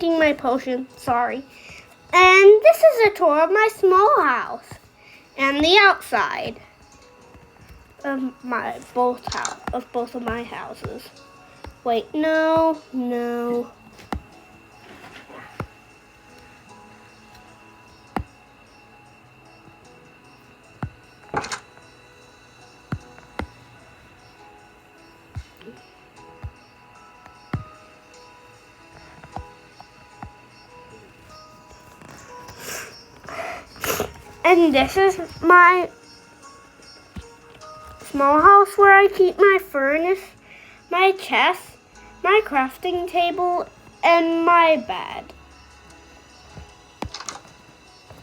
drinking my potion, sorry. And this is a tour of my small house and the outside of both of my houses. Wait, no. And this is my small house where I keep my furnace, my chest, my crafting table, and my bed.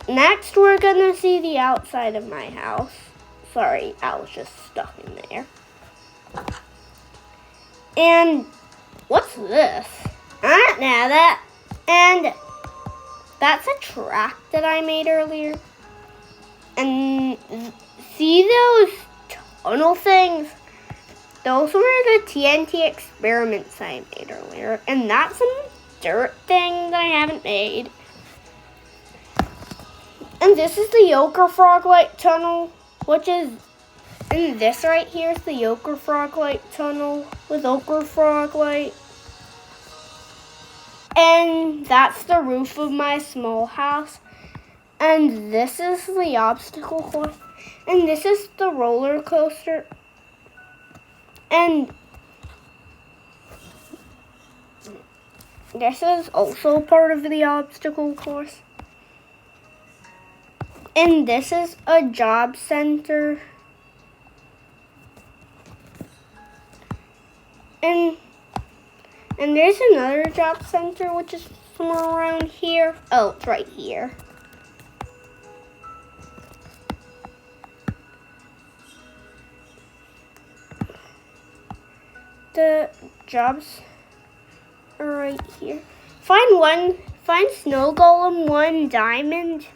Next, we're gonna see the outside of my house. Sorry, I was just stuck in there. And what's this? I don't know that. And that's a track that I made earlier. And see those tunnel things? Those were the TNT experiments I made earlier. And that's some dirt thing that I haven't made. And this is the Ochre Froglight tunnel, and this right here is the Ochre Froglight tunnel with Ochre Froglight. And that's the roof of my small house. And this is the obstacle course. And this is the roller coaster. And this is also part of the obstacle course. And this is a job center. And there's another job center, which is somewhere around here. Oh, it's right here. The jobs are right here. Find snow golem 1 diamond.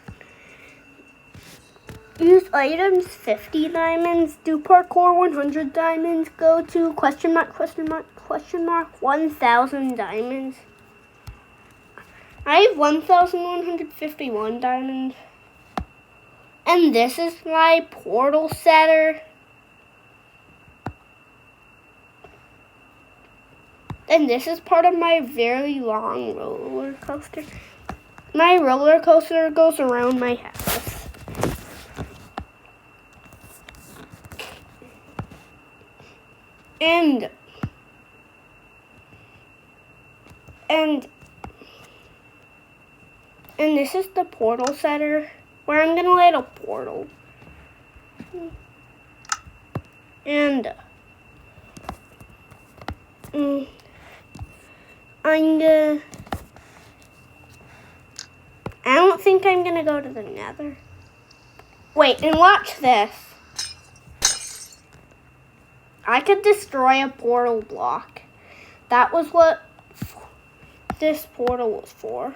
Use items 50 diamonds. Do parkour 100 diamonds. Go to question mark 1,000 diamonds. I have 1,151 diamonds. And this is my portal setter. And this is part of my very long roller coaster. My roller coaster goes around my house. And this is the portal setter where I'm gonna light a portal. And I don't think I'm gonna go to the nether. Wait, and watch this. I could destroy a portal block. That was what this portal was for.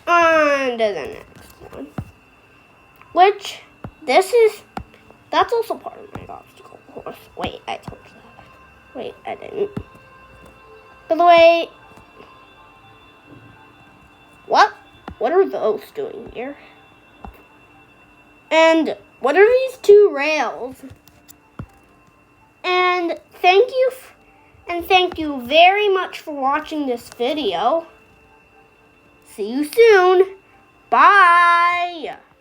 On to the next one. Which, that's also part of my obstacle course. Wait, I told you that. Wait, I didn't. By the way, what are those doing here? And what are these 2 rails? And thank you very much for watching this video. See you soon. Bye.